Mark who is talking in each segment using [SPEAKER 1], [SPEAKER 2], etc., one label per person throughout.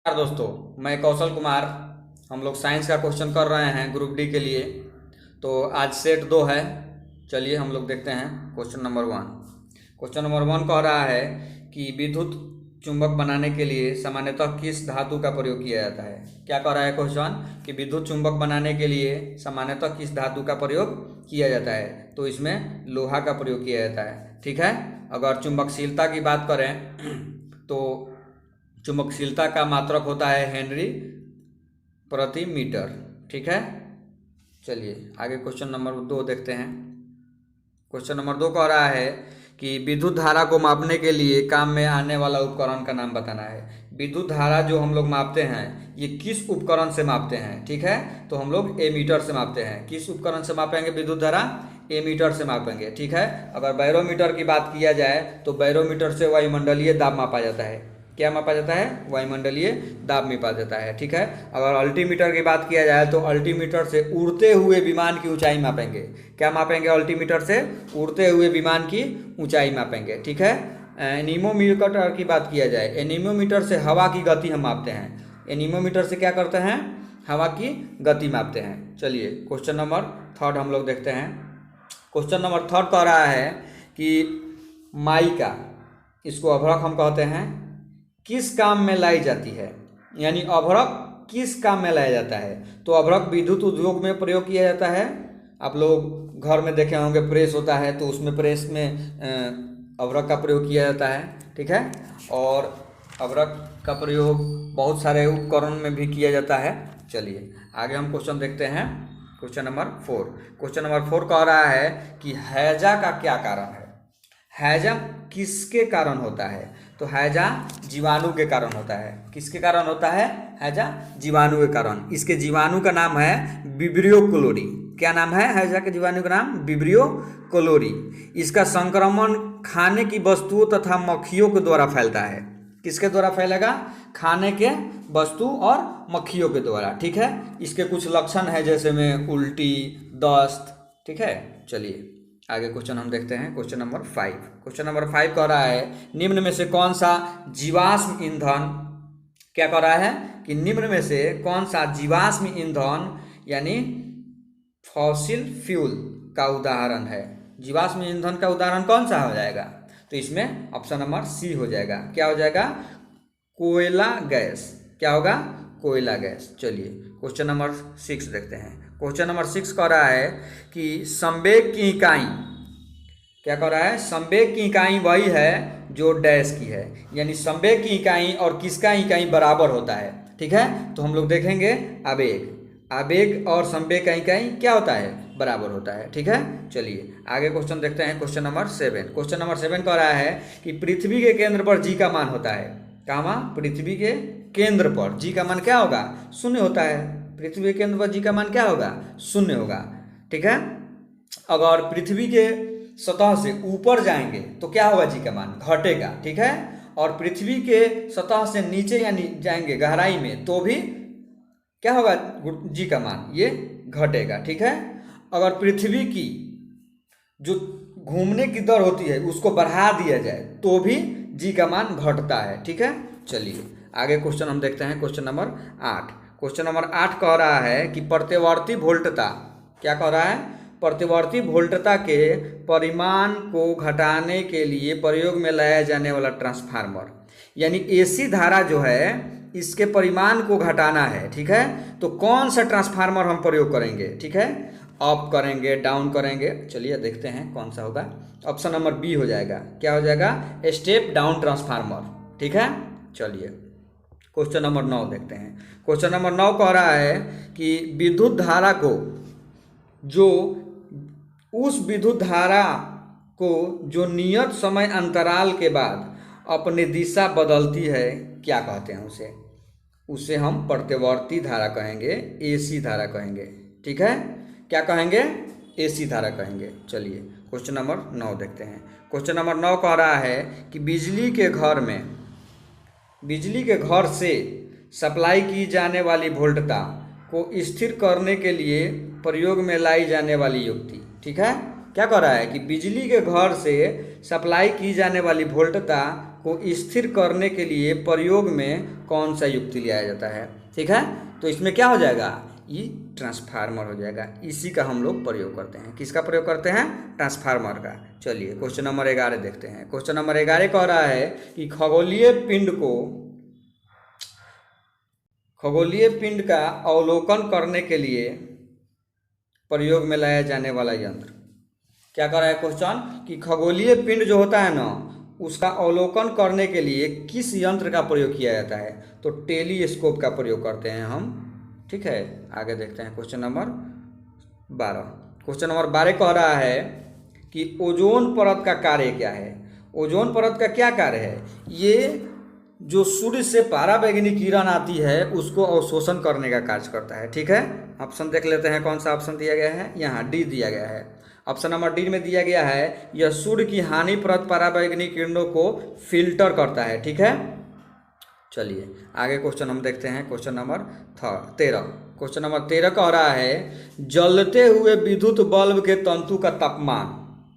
[SPEAKER 1] नमस्कार दोस्तों, मैं कौशल कुमार। हम लोग साइंस का क्वेश्चन कर रहे हैं ग्रुप डी के लिए। तो आज सेट 2 है। चलिए हम लोग देखते हैं क्वेश्चन नंबर 1। क्वेश्चन नंबर 1 कह रहा है कि विद्युत चुंबक बनाने के लिए सामान्यतः किस धातु का प्रयोग किया जाता है। क्या कह रहा है क्वेश्चन कि विद्युत चुंबक बनाने के लिए सामान्यतः किस धातु का प्रयोग किया जाता है। तो इसमें लोहा का प्रयोग किया जाता है। ठीक है। अगर चुंबकशीलता की बात करें तो चुंबकशीलता का मात्रक होता है हेनरी प्रति मीटर। ठीक है। चलिए आगे क्वेश्चन नंबर 2 देखते हैं। क्वेश्चन नंबर 2 कह रहा है कि विद्युत धारा को मापने के लिए काम में आने वाला उपकरण का नाम बताना है। विद्युत धारा जो हम लोग मापते हैं ये किस उपकरण से मापते हैं। ठीक है। तो हम लोग एमीटर से मापते हैं। किस उपकरण से मापेंगे विद्युत धारा? एमीटर से मापेंगे। ठीक है। अगर बैरोमीटर की बात किया जाए तो बैरोमीटर से वायुमंडलीय दाब मापा जाता है। क्या मापा जाता है? वायुमंडलीय दाब मापा जाता है। ठीक है। अगर अल्टीमीटर की बात किया जाए तो अल्टीमीटर से उड़ते हुए विमान की ऊंचाई मापेंगे। क्या मापेंगे? अल्टीमीटर से उड़ते हुए विमान की ऊंचाई मापेंगे। ठीक है। एनीमोमीटर की बात किया जाए, एनीमोमीटर से हवा की गति हम मापते हैं। एनीमोमीटर से क्या करते हैं? हवा की गति मापते हैं। चलिए क्वेश्चन नंबर 3 हम लोग देखते हैं। क्वेश्चन नंबर 3 कह रहा है कि माइका, इसको अभ्रक हम कहते हैं, किस काम में लाई जाती है। यानी अभ्रक किस काम में लाया जाता है। तो अभ्रक विद्युत उद्योग में प्रयोग किया जाता है। आप लोग घर में देखे होंगे प्रेस होता है तो उसमें प्रेस में अभ्रक का प्रयोग किया जाता है। ठीक है। और अभ्रक का प्रयोग बहुत सारे उपकरण में भी किया जाता है। चलिए आगे हम क्वेश्चन देखते हैं। Question number 4। क्वेश्चन नंबर 4 कह रहा है कि हैजा का क्या कारण है। हैजा किसके कारण होता है। तो हैजा जीवाणु के कारण होता है। किसके कारण होता है? हैजा जीवाणु के कारण। इसके जीवाणु का नाम है विब्रियो क्लोरी। क्या नाम है हैजा के जीवाणु का नाम? विब्रियो क्लोरी। इसका संक्रमण खाने की वस्तुओं तथा मक्खियों के द्वारा फैलता है। किसके द्वारा फैलेगा? खाने के वस्तु और मक्खियों के द्वारा। ठीक है। इसके कुछ लक्षण है जैसे में उल्टी, दस्त। ठीक है। चलिए आगे क्वेश्चन हम देखते हैं। Question number 5। क्वेश्चन नंबर 5 कह रहा है निम्न में से कौन सा जीवाश्म ईंधन, क्या कह रहा है कि निम्न में से कौन सा जीवाश्म ईंधन यानी फॉसिल फ्यूल का उदाहरण है। जीवाश्म ईंधन का उदाहरण कौन सा हो जाएगा? तो इसमें ऑप्शन नंबर सी हो जाएगा। क्या हो जाएगा? कोयला गैस। क्या होगा? कोयला गैस। चलिए क्वेश्चन नंबर 6 देखते हैं। क्वेश्चन नंबर 6 कह रहा है कि संवेग की इकाई, क्या कह रहा है? संवेग की इकाई वही है जो डैश की है। यानी संवेग की इकाई और किसका इकाई बराबर होता है। ठीक है। तो हम लोग देखेंगे आवेग, आवेग और संवेग का इकाई क्या होता है? बराबर होता है। ठीक है। चलिए आगे क्वेश्चन देखते हैं। Question number 7। क्वेश्चन नंबर 7 कह रहा है कि पृथ्वी के केंद्र पर जी का मान होता है। कहाँ? पृथ्वी के केंद्र पर जी का मान क्या होगा? 0 होता है। पृथ्वी के केंद्र पर जी का मान क्या होगा? 0 होगा। ठीक है। अगर पृथ्वी के सतह से ऊपर जाएंगे तो क्या होगा? जी का मान घटेगा। ठीक है। और पृथ्वी के सतह से नीचे यानी जाएंगे गहराई में तो भी क्या होगा? जी का मान ये घटेगा। ठीक है। अगर पृथ्वी की जो घूमने की दर होती है उसको बढ़ा दिया जाए तो भी जी का मान घटता है। ठीक है। चलिए आगे क्वेश्चन हम देखते हैं। Question number 8। क्वेश्चन नंबर 8 कह रहा है कि प्रतिवर्ती वोल्टता, क्या कह रहा है? प्रतिवर्ती वोल्टता के परिमाण को घटाने के लिए प्रयोग में लाया जाने वाला ट्रांसफार्मर, यानी एसी धारा जो है इसके परिमाण को घटाना है। ठीक है। तो कौन सा ट्रांसफार्मर हम प्रयोग करेंगे? ठीक है। अप करेंगे, डाउन करेंगे। चलिए देखते हैं कौन सा होगा। ऑप्शन नंबर बी हो जाएगा। क्या हो जाएगा? Step down transformer. ठीक है। चलिए क्वेश्चन नंबर 9 देखते हैं। क्वेश्चन नंबर 9 कह रहा है कि विद्युत धारा को जो उस विद्युत धारा को जो नियत समय अंतराल के बाद अपनी दिशा बदलती है क्या कहते हैं उसे? उसे हम प्रतिवर्ती धारा कहेंगे, एसी धारा कहेंगे। ठीक है। क्या कहेंगे? एसी धारा कहेंगे। चलिए क्वेश्चन नंबर 9 देखते हैं। क्वेश्चन नंबर 9 कह रहा है कि बिजली के घर से सप्लाई की जाने वाली वोल्टता को स्थिर करने के लिए प्रयोग में लाई जाने वाली युक्ति। ठीक है। क्या कर रहा है कि बिजली के घर से सप्लाई की जाने वाली वोल्टता को स्थिर करने के लिए प्रयोग में कौन सा युक्ति लिया जाता है। ठीक है, तो इसमें क्या हो जाएगा, ये ट्रांसफार्मर हो जाएगा। इसी का हम लोग प्रयोग करते हैं। किसका प्रयोग करते हैं, ट्रांसफार्मर का। चलिए क्वेश्चन नंबर 11 देखते हैं। क्वेश्चन नंबर 11 कह रहा है कि खगोलीय पिंड का अवलोकन करने के लिए प्रयोग में लाया जाने वाला यंत्र। क्या कर रहा है क्वेश्चन कि खगोलीय पिंड जो होता है ना, उसका अवलोकन करने के लिए किस यंत्र का प्रयोग किया जाता है। तो टेलीस्कोप का प्रयोग करते हैं हम। ठीक है, आगे देखते हैं क्वेश्चन नंबर 12। क्वेश्चन नंबर 12 कह रहा है कि ओजोन परत का कार्य क्या है। ओजोन परत का क्या कार्य है, ये जो सूर्य से पराबैंगनी किरण आती है उसको अवशोषण करने का कार्य करता है। ठीक है, ऑप्शन देख लेते हैं, कौन सा ऑप्शन दिया गया है, यहाँ डी दिया गया है। ऑप्शन नंबर डी में दिया गया है यह सूर्य की हानिप्रद पराबैंगनी किरणों को फिल्टर करता है। ठीक है, चलिए आगे क्वेश्चन हम देखते हैं। Question number 13। क्वेश्चन नंबर 13 कह रहा है जलते हुए विद्युत बल्ब के तंतु का तापमान।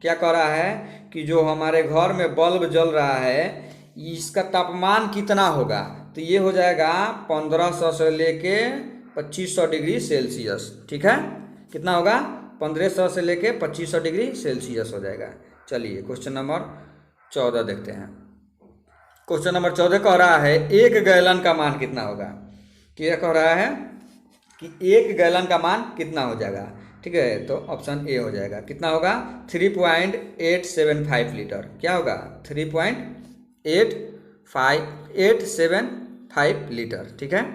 [SPEAKER 1] क्या कह रहा है कि जो हमारे घर में बल्ब जल रहा है इसका तापमान कितना होगा। तो ये हो जाएगा 1500 से लेके 2500 डिग्री सेल्सियस। ठीक है, कितना होगा, 1500 से लेके 2500 डिग्री सेल्सियस हो जाएगा। चलिए क्वेश्चन नंबर 14 देखते हैं। क्वेश्चन नंबर 14 कह रहा है 1 गैलन का मान कितना होगा। क्या कह रहा है कि 1 गैलन का मान कितना हो जाएगा। ठीक है, तो ऑप्शन ए हो जाएगा। कितना होगा, 3.875 लीटर। क्या होगा, 3.875 लीटर। ठीक है,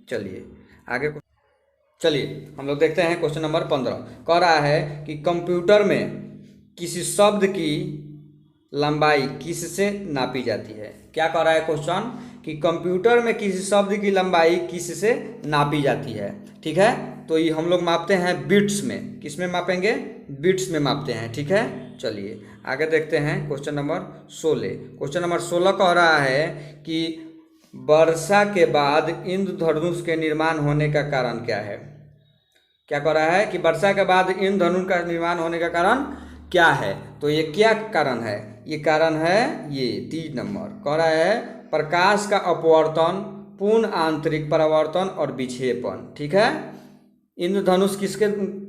[SPEAKER 1] चलिए आगे हम लोग देखते हैं। क्वेश्चन नंबर 15 कह रहा है कि कंप्यूटर में किसी शब्द की लंबाई किससे नापी जाती है। क्या कह रहा है क्वेश्चन कि कंप्यूटर में किसी शब्द की लंबाई किससे नापी जाती है। ठीक है, तो ये हम लोग मापते हैं बिट्स में। किस में मापेंगे, बिट्स में मापते हैं। ठीक है, चलिए आगे देखते हैं। Question number 16। क्वेश्चन नंबर 16 कह रहा है कि वर्षा के बाद इंद्रधनुष के निर्माण होने का कारण क्या है। क्या कह रहा है कि वर्षा के बाद इंद्रधनुष का निर्माण होने का कारण क्या है। तो ये क्या कारण है, ये कारण है ये 3 नंबर कह रहा है प्रकाश का अपवर्तन, पूर्ण आंतरिक परावर्तन और विक्षेपण। ठीक है, इंद्रधनुष किसके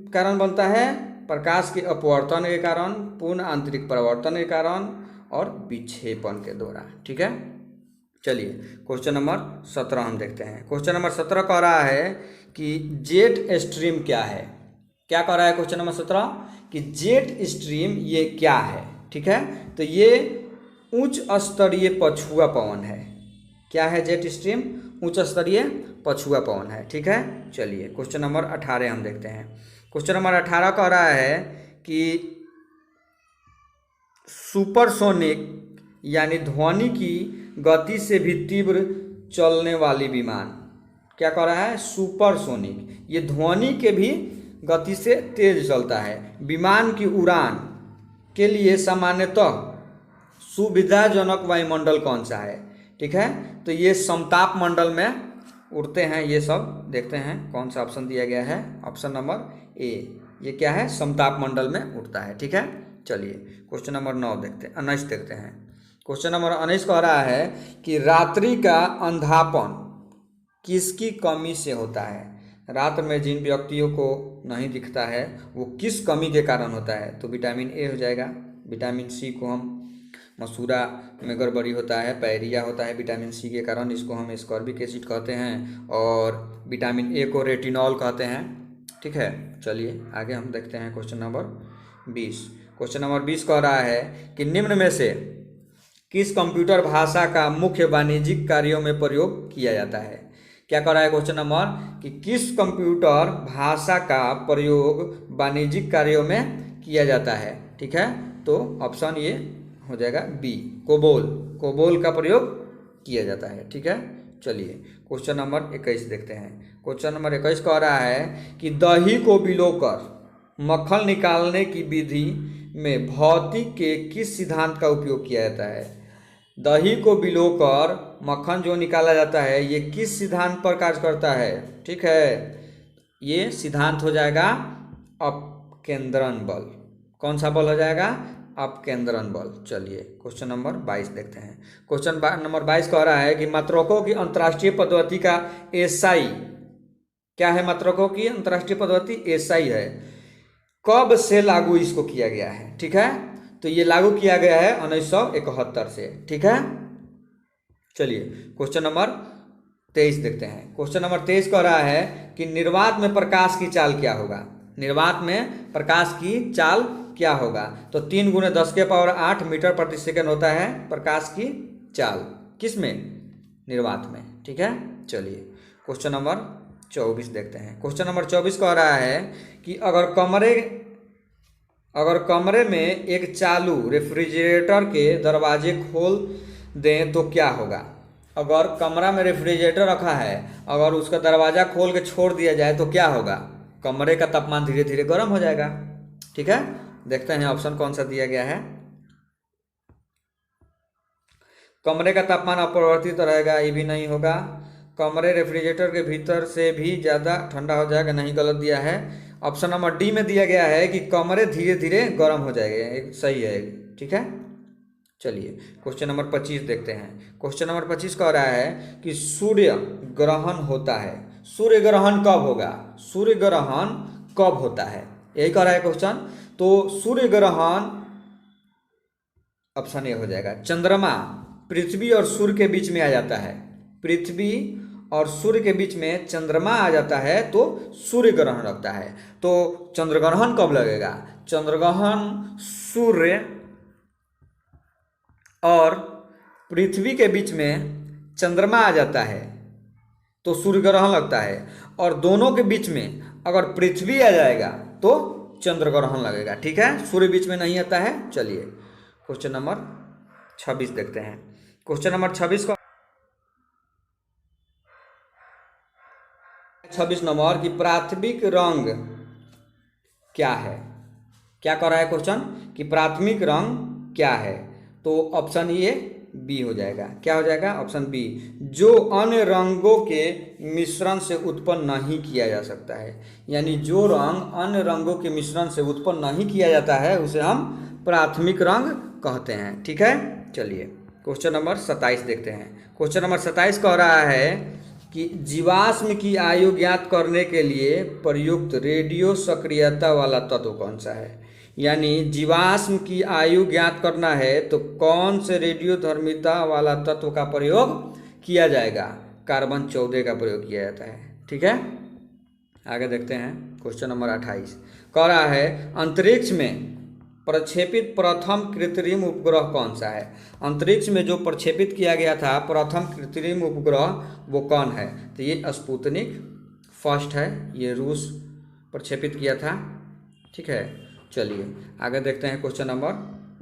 [SPEAKER 1] कारण बनता है, प्रकाश के अपवर्तन के कारण, पूर्ण आंतरिक परावर्तन के कारण और विक्षेपण के द्वारा। ठीक है, चलिए क्वेश्चन नंबर 17 हम देखते हैं। क्वेश्चन नंबर 17 कह रहा है कि जेट स्ट्रीम क्या है। क्या कह रहा है क्वेश्चन नंबर 17 कि जेट स्ट्रीम ये क्या है। ठीक है, तो ये उच्च स्तरीय पछुआ पवन है। क्या है जेट स्ट्रीम, उच्च स्तरीय पछुआ पवन है। ठीक है, चलिए क्वेश्चन नंबर 18 हम देखते हैं। क्वेश्चन नंबर 18 कह रहा है कि सुपरसोनिक यानी ध्वनि की गति से भी तीव्र चलने वाली विमान। क्या कह रहा है, सुपरसोनिक, ये ध्वनि के भी गति से तेज चलता है। विमान की उड़ान के लिए सामान्यतः सुविधाजनक वायुमंडल कौन सा है। ठीक है, तो ये समताप मंडल में उड़ते हैं ये सब। देखते हैं कौन सा ऑप्शन दिया गया है, ऑप्शन नंबर ए। ये क्या है, समताप मंडल में उड़ता है। ठीक है, चलिए क्वेश्चन नंबर 19 देखते हैं। क्वेश्चन नंबर 19 कह रहा है कि रात्रि का अंधापन किसकी कमी से होता है। रात में जिन व्यक्तियों को नहीं दिखता है वो किस कमी के कारण होता है। तो विटामिन ए हो जाएगा। विटामिन सी को हम मसूरा में गड़बड़ी होता है, पायरिया होता है विटामिन सी के कारण, इसको हम एस्कॉर्बिक एसिड कहते हैं। और विटामिन ए को रेटिनॉल कहते हैं। ठीक है, चलिए आगे हम देखते हैं। Question number 20। क्वेश्चन नंबर 20 कह रहा है कि निम्न में से किस कंप्यूटर भाषा का मुख्य वाणिज्यिक कार्यों में प्रयोग किया जाता है। क्या कह रहा है क्वेश्चन नंबर कि किस कंप्यूटर भाषा का प्रयोग वाणिज्यिक कार्यों में किया जाता है। ठीक है, तो ऑप्शन ये हो जाएगा बी, कोबोल का प्रयोग किया जाता है। ठीक है, चलिए क्वेश्चन नंबर 21 देखते हैं। क्वेश्चन नंबर 21 कह रहा है कि दही को भिगोकर मक्खन निकालने की विधि में भौतिक के किस सिद्धांत का उपयोग किया जाता है। दही को भिगोकर मक्खन जो निकाला जाता है ये किस सिद्धांत पर कार्य करता है। ठीक है, ये सिद्धांत हो जाएगा अपकेंद्रन बल। कौन सा बल हो जाएगा? अपकेंद्रन बल। चलिए क्वेश्चन नंबर 22 देखते हैं। क्वेश्चन नंबर 22 कह रहा है कि मात्रकों की अंतर्राष्ट्रीय पद्धति का एसआई क्या है? मात्रकों की अंतर्राष्ट्रीय पद्धति एसआई है। कब से लागू इसको किया गया है? ठीक है, तो ये लागू किया गया है 1971 से। ठीक है, चलिए क्वेश्चन नंबर 23 देखते हैं। क्वेश्चन नंबर 23 कह रहा है कि निर्वात में प्रकाश की चाल क्या होगा? निर्वात में प्रकाश की चाल क्या होगा? तो 3 × 10⁸ मीटर प्रति सेकंड होता है प्रकाश की चाल। किस में? निर्वात में। ठीक है, चलिए क्वेश्चन नंबर 24 देखते हैं। क्वेश्चन नंबर 24 कह रहा है कि अगर कमरे में एक चालू रेफ्रिजरेटर के दरवाजे खोल दें तो क्या होगा? अगर कमरा में रेफ्रिजरेटर रखा है, अगर उसका दरवाज़ा खोल के छोड़ दिया जाए तो क्या होगा? कमरे का तापमान धीरे धीरे गर्म हो जाएगा। ठीक है, देखते हैं ऑप्शन कौन सा दिया गया है। कमरे का तापमान अपरिवर्तित रहेगा, ये भी नहीं होगा। कमरे रेफ्रिजरेटर के भीतर से भी ज़्यादा ठंडा हो जाएगा, नहीं, गलत दिया है। ऑप्शन नंबर डी में दिया गया है कि कमरे धीरे धीरे गर्म हो जाएंगे, सही है। ठीक है, चलिए क्वेश्चन नंबर 25 देखते हैं। क्वेश्चन नंबर 25 कह रहा है कि सूर्य ग्रहण होता है। सूर्य ग्रहण कब होगा? सूर्य ग्रहण कब होता है, यही कह रहा है क्वेश्चन। तो सूर्य ग्रहण ऑप्शन ए हो जाएगा। चंद्रमा पृथ्वी और सूर्य के बीच में आ जाता है, पृथ्वी और सूर्य के बीच में चंद्रमा आ जाता है तो सूर्य ग्रहण लगता है। तो चंद्रग्रहण कब लगेगा? चंद्रग्रहण सूर्य और पृथ्वी के बीच में चंद्रमा आ जाता है तो सूर्य ग्रहण लगता है, और दोनों के बीच में अगर पृथ्वी आ जाएगा तो चंद्र ग्रहण लगेगा। ठीक है, सूर्य बीच में नहीं आता है। चलिए क्वेश्चन नंबर 26 देखते हैं। क्वेश्चन नंबर 26 को 26 नंबर की प्राथमिक रंग क्या है? क्या कह रहा है क्वेश्चन कि प्राथमिक रंग क्या है? तो ऑप्शन ये बी हो जाएगा। क्या हो जाएगा? ऑप्शन बी, जो अन्य रंगों के मिश्रण से उत्पन्न नहीं किया जा सकता है। यानी जो रंग अन्य रंगों के मिश्रण से उत्पन्न नहीं किया जाता है उसे हम प्राथमिक रंग कहते हैं। ठीक है, चलिए क्वेश्चन नंबर 27 देखते हैं। क्वेश्चन नंबर 27 कह रहा है कि जीवाश्म की आयु ज्ञात करने के लिए प्रयुक्त रेडियो सक्रियता वाला तत्व कौन सा है? यानी जीवाश्म की आयु ज्ञात करना है तो कौन से रेडियोधर्मिता वाला तत्व का प्रयोग किया जाएगा? कार्बन 14 का प्रयोग किया जाता है। ठीक है, आगे देखते हैं। क्वेश्चन नंबर 28 कह रहा है अंतरिक्ष में प्रक्षेपित प्रथम कृत्रिम उपग्रह कौन सा है? अंतरिक्ष में जो प्रक्षेपित किया गया था प्रथम कृत्रिम उपग्रह वो कौन है? तो ये स्पुतनिक फर्स्ट है, ये रूस प्रक्षेपित किया था। ठीक है, चलिए आगे देखते हैं। क्वेश्चन नंबर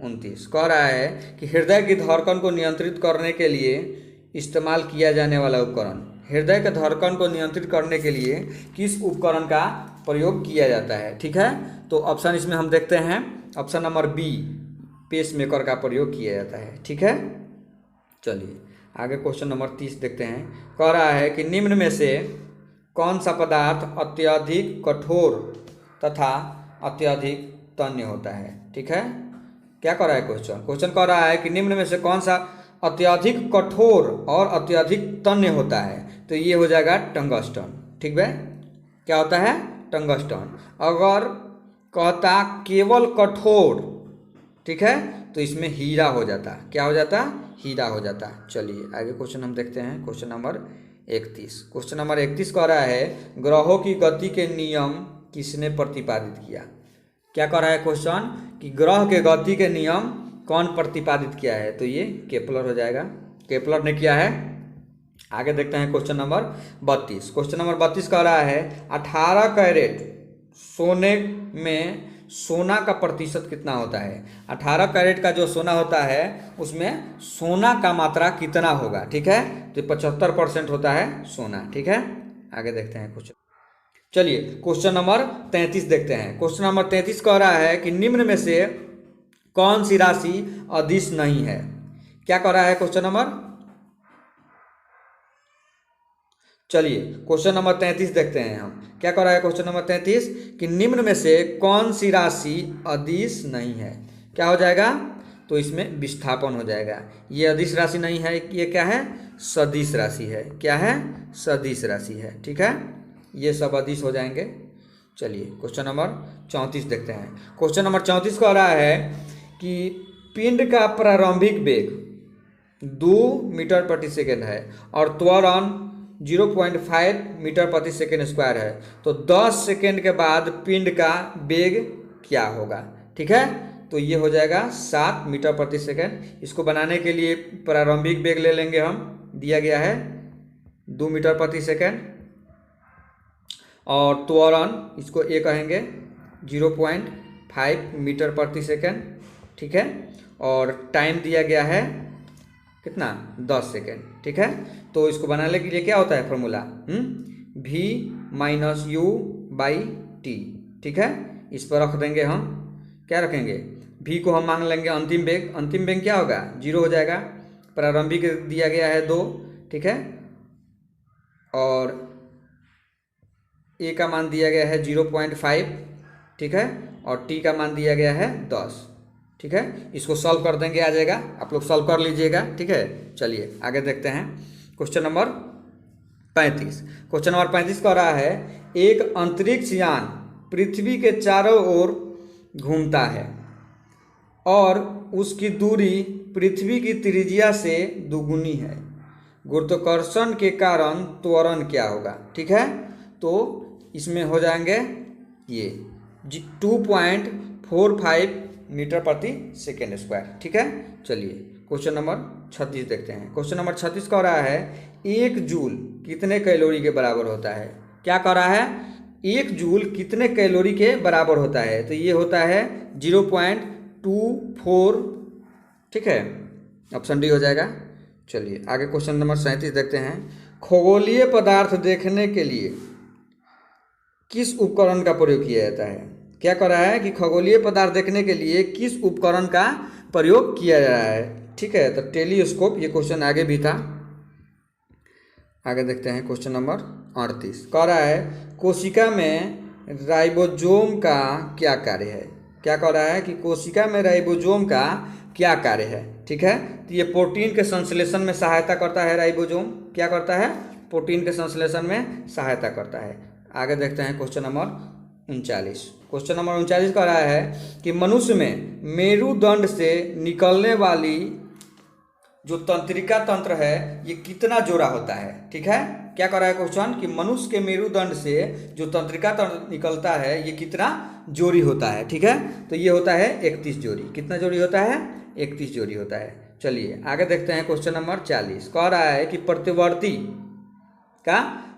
[SPEAKER 1] 29 कह रहा है कि हृदय की धड़कन को नियंत्रित करने के लिए इस्तेमाल किया जाने वाला उपकरण, हृदय के धड़कन को नियंत्रित करने के लिए किस उपकरण का प्रयोग किया जाता है? ठीक है, तो ऑप्शन इसमें हम देखते हैं। Option number B, pacemaker का प्रयोग किया जाता है। ठीक है, चलिए आगे क्वेश्चन नंबर 30 देखते हैं। कह रहा है कि निम्न में से कौन सा पदार्थ अत्यधिक कठोर तथा अत्यधिक तन्य होता है? ठीक है, क्या कह रहा है क्वेश्चन कह रहा है कि निम्न में से कौन सा अत्यधिक कठोर और अत्यधिक तन्य होता है? तो ये हो जाएगा टंगस्टन। ठीक है, क्या होता है? टंगस्टन। अगर कहता केवल कठोर, ठीक है, तो इसमें हीरा हो जाता। क्या हो जाता? हीरा हो जाता। चलिए आगे क्वेश्चन हम देखते हैं। Question number 31। क्वेश्चन नंबर 31 कह रहा है ग्रहों की गति के नियम किसने प्रतिपादित किया? क्या कह रहा है क्वेश्चन कि ग्रह के गति के नियम कौन प्रतिपादित किया है? तो ये केपलर हो जाएगा, केपलर ने किया है। आगे देखते हैं क्वेश्चन नंबर 32। क्वेश्चन नंबर 32 कह रहा है 18 कैरेट सोने में सोना का प्रतिशत कितना होता है? 18 कैरेट का जो सोना होता है उसमें सोना का मात्रा कितना होगा? ठीक है, तो 75% होता है सोना। ठीक है, आगे देखते हैं क्वेश्चन। चलिए क्वेश्चन नंबर 33 देखते हैं। क्वेश्चन नंबर 33 कह रहा है कि निम्न में से कौन सी राशि अदिश नहीं है? क्या कह रहा है क्वेश्चन नंबर? चलिए क्वेश्चन नंबर 33 देखते हैं हम। क्या कर रहा है क्वेश्चन नंबर 33 कि निम्न में से कौन सी राशि अदिश नहीं है। क्या हो जाएगा, तो इसमें विस्थापन हो जाएगा। ये अदिश राशि नहीं है, ये क्या है, सदिश राशि है। क्या है, सदिश राशि है। ठीक है, ये सब अदिश हो जाएंगे। चलिए क्वेश्चन नंबर 34 देखते हैं। क्वेश्चन नंबर 34 कह रहा है कि पिंड का प्रारंभिक वेग 2 मीटर प्रति सेकेंड है और त्वरण 0.5 मीटर प्रति सेकेंड स्क्वायर है, तो 10 सेकेंड के बाद पिंड का वेग क्या होगा। ठीक है, तो ये हो जाएगा 7 मीटर प्रति सेकेंड। इसको बनाने के लिए प्रारंभिक वेग ले लेंगे हम, दिया गया है 2 मीटर प्रति सेकेंड, और त्वरण इसको ए कहेंगे 0.5 मीटर प्रति सेकेंड। ठीक है, और टाइम दिया गया है कितना, 10 सेकेंड। ठीक है, तो इसको बनाने के लिए क्या होता है formula, v minus you by T. ठीक है, इस पर रख देंगे हम, क्या रखेंगे, v को हम मान लेंगे अंतिम वेग। अंतिम वेग क्या होगा, 0 हो जाएगा। प्रारंभिक दिया गया है 2। ठीक है, और a का मान दिया गया है 0.5। ठीक है, और t का मान दिया गया है 10। ठीक है, इसको सॉल्व कर देंगे, आ जाएगा। आप लोग सॉल्व कर लीजिएगा। ठीक है, चलिए आगे देखते हैं। Question number 35। क्वेश्चन नंबर 35 कह रहा है एक अंतरिक्ष यान पृथ्वी के चारों ओर घूमता है और उसकी दूरी पृथ्वी की त्रिज्या से दुगुनी है। गुरुत्वाकर्षण के कारण त्वरण क्या होगा। ठीक है, तो इसमें हो जाएंगे ये 2.45 मीटर प्रति सेकेंड स्क्वायर। ठीक है, चलिए क्वेश्चन नंबर 36 देखते हैं। क्वेश्चन नंबर 36 कह रहा है 1 जूल कितने कैलोरी के बराबर होता है। क्या कह रहा है, 1 जूल कितने कैलोरी के बराबर होता है, तो ये होता है 0.24। ठीक है, ऑप्शन डी हो जाएगा। चलिए आगे क्वेश्चन नंबर 37 देखते हैं। खगोलीय पदार्थ देखने के लिए किस उपकरण का प्रयोग किया जाता है। क्या कर रहा है कि खगोलीय पदार्थ देखने के लिए किस उपकरण का प्रयोग किया जा रहा है। ठीक है, तो टेलीस्कोप, ये क्वेश्चन आगे भी था। आगे देखते हैं क्वेश्चन नंबर 38 कह रहा है कोशिका में राइबोसोम का क्या कार्य है। क्या कह रहा है कि कोशिका में राइबोसोम का क्या कार्य है। ठीक है, तो ये प्रोटीन के संश्लेषण में सहायता करता है। राइबोसोम क्या करता है, प्रोटीन के संश्लेषण में सहायता करता है। आगे देखते हैं क्वेश्चन नंबर 39। क्वेश्चन नंबर 39 कह रहा है कि मनुष्य में मेरुदंड से निकलने वाली जो तंत्रिका तंत्र है ये कितना जोड़ा होता है। ठीक है, क्या कर रहा है क्वेश्चन कि मनुष्य के मेरुदंड से जो तंत्रिका तंत्र निकलता है ये कितना जोड़ी होता है। ठीक है, तो ये होता है 31 जोड़ी। कितना जोड़ी होता है, 31 जोड़ी होता है। चलिए आगे देखते हैं क्वेश्चन नंबर 40 कह रहा है कि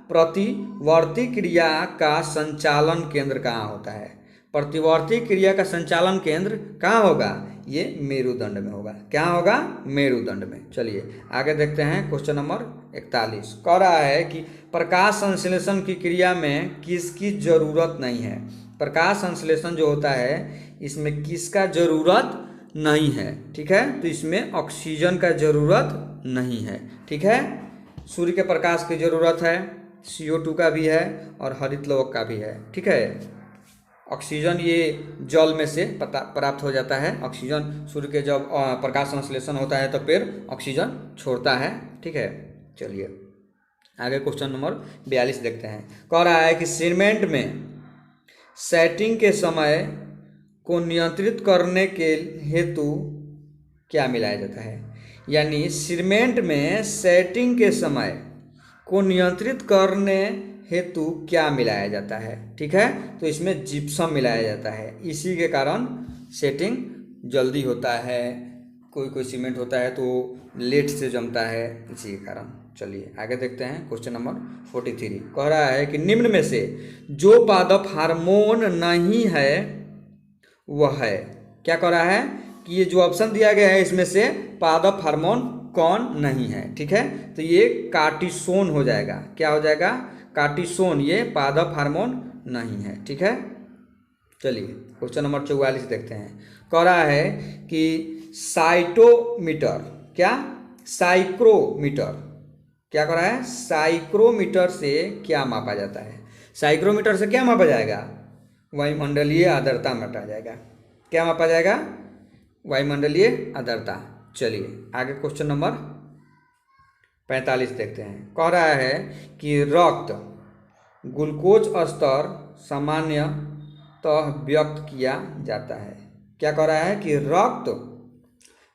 [SPEAKER 1] प्रतिवर्ती क्रिया का संचालन केंद्र कहाँ होता है। प्रतिवर्ती क्रिया का संचालन केंद्र कहाँ होगा, ये मेरुदंड में होगा। क्या होगा, मेरुदंड में। चलिए आगे देखते हैं क्वेश्चन नंबर 41 कह रहा है कि प्रकाश संश्लेषण की क्रिया में किसकी जरूरत नहीं है। प्रकाश संश्लेषण जो होता है इसमें किसका जरूरत नहीं है। ठीक है, तो इसमें ऑक्सीजन का जरूरत नहीं है। ठीक है, सूर्य के प्रकाश की जरूरत है, CO2 का भी है और हरित लवक का भी है। ठीक है, ऑक्सीजन ये जल में से प्राप्त हो जाता है। ऑक्सीजन सूर्य के जब प्रकाश संश्लेषण होता है तो फिर ऑक्सीजन छोड़ता है। ठीक है, चलिए आगे क्वेश्चन नंबर 42 देखते हैं। कह रहा है कि सीमेंट में सेटिंग के समय को नियंत्रित करने के हेतु क्या मिलाया जाता है। यानी सीमेंट में सेटिंग के समय को नियंत्रित करने हेतु क्या मिलाया जाता है। ठीक है, तो इसमें जिप्सम मिलाया जाता है। इसी के कारण सेटिंग जल्दी होता है। कोई कोई सीमेंट होता है तो लेट से जमता है, इसी के कारण। चलिए आगे देखते हैं क्वेश्चन नंबर 43 कह रहा है कि निम्न में से जो पादप हार्मोन नहीं है वह है। क्या कह रहा है कि ये जो ऑप्शन दिया गया है इसमें से पादप हार्मोन कौन नहीं है। ठीक है, तो ये कार्टिसोन हो जाएगा। क्या हो जाएगा, कार्टिसोन, ये पादप हार्मोन नहीं है। ठीक है, चलिए क्वेश्चन नंबर 44 देखते हैं। कह रहा है कि साइटोमीटर, क्या, साइक्रोमीटर, क्या कर रहा है, साइक्रोमीटर से क्या मापा जाता है। साइक्रोमीटर से क्या मापा जाएगा, वायुमंडलीय आर्द्रता मापा जाएगा। क्या मापा जाएगा, वायुमंडलीय आर्द्रता। चलिए आगे क्वेश्चन नंबर 45 देखते हैं। कह रहा है कि रक्त ग्लूकोज स्तर सामान्यतः व्यक्त किया जाता है। क्या कह रहा है कि रक्त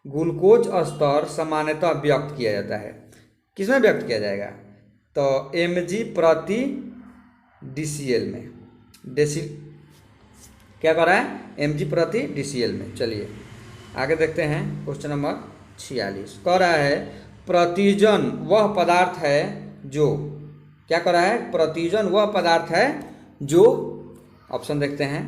[SPEAKER 1] ग्लूकोज स्तर सामान्यतः व्यक्त किया जाता है। किसमें व्यक्त किया जाएगा, तो mg प्रति DCL में, क्या कह रहा है, mg प्रति DCL में। चलिए आगे देखते हैं क्वेश्चन नंबर 46। कह रहा है प्रतिजन वह पदार्थ है जो, क्या कह रहा है, प्रतिजन वह पदार्थ है जो, ऑप्शन देखते हैं,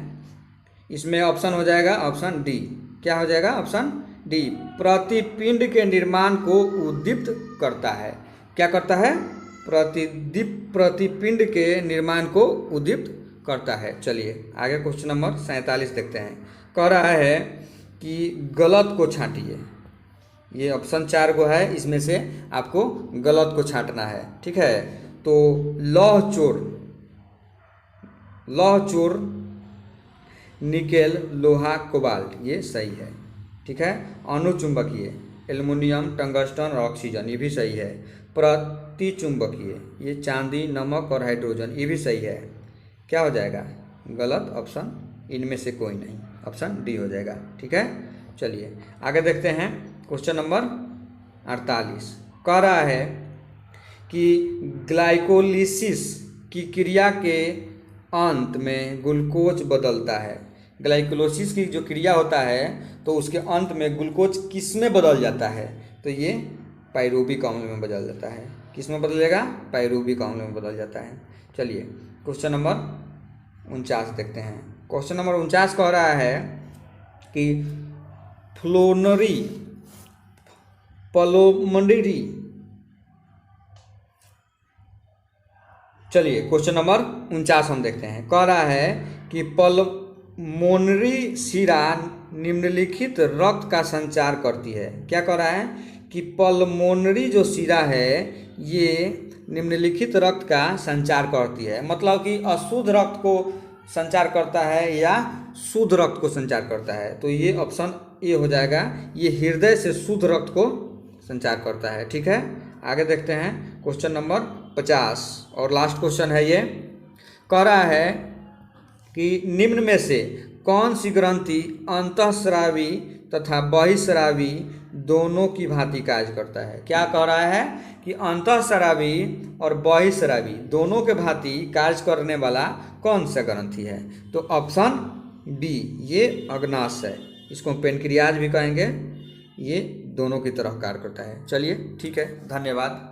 [SPEAKER 1] इसमें ऑप्शन हो जाएगा ऑप्शन डी। क्या हो जाएगा, ऑप्शन डी, प्रतिपिंड के निर्माण को उद्दीप्त करता है। क्या करता है, प्रतिपिंड के निर्माण को उद्दीप्त करता है। चलिए आगे क्वेश्चन नंबर 47 देखते हैं। कह रहा है कि गलत को छांटिए। ये ऑप्शन 4 को है, इसमें से आपको गलत को छांटना है, ठीक है। तो लौह चोर निकेल लोहा कोबाल्ट, ये सही है, ठीक है। अनुचुंबकीय एल्युमिनियम टंगस्टन और ऑक्सीजन, ये भी सही है। प्रतिचुंबकीय ये चांदी नमक और हाइड्रोजन, ये भी सही है। क्या हो जाएगा, गलत ऑप्शन, इनमें से कोई नहीं, ऑप्शन डी हो जाएगा, ठीक है। चलिए आगे देखते हैं क्वेश्चन नंबर 48। कह रहा है कि ग्लाइकोलिसिस की क्रिया के अंत में ग्लूकोज बदलता है। ग्लाइकोलिसिस की जो क्रिया होता है तो उसके अंत में ग्लूकोज किस में बदल जाता है, तो ये पाइरूविक अम्ल में बदल जाता है। किस में बदलेगा, पाइरूविक अम्ल में बदल जाता है। चलिए क्वेश्चन नंबर 49 देखते हैं। क्वेश्चन नंबर 49 कह रहा है कि फ्लोनरी पलोमंडरी, चलिए क्वेश्चन नंबर 49 हम देखते हैं। कह रहा है कि पल्मोनरी शिरा निम्नलिखित रक्त का संचार करती है। क्या कह रहा है कि पल्मोनरी जो शिरा है ये निम्नलिखित रक्त का संचार करती है, मतलब कि अशुद्ध रक्त को संचार करता है या शुद्ध रक्त को संचार करता है। तो ये ऑप्शन ए हो जाएगा, ये हृदय से शुद्ध रक्त को संचार करता है, ठीक है। आगे देखते हैं क्वेश्चन नंबर 50 और लास्ट क्वेश्चन है ये। कह रहा है कि निम्न में से कौन सी ग्रंथि अंतःस्रावी तथा बहिःस्रावी दोनों की भांति कार्य करता है। क्या कह रहा है कि अंतःस्रावी और बहिःस्रावी दोनों के भांति कार्य करने वाला कौन सा ग्रंथि है, तो ऑप्शन बी ये अग्नाशय है, इसको पेनक्रियाज भी कहेंगे, ये दोनों की तरह कार्य करता है। चलिए ठीक है, धन्यवाद।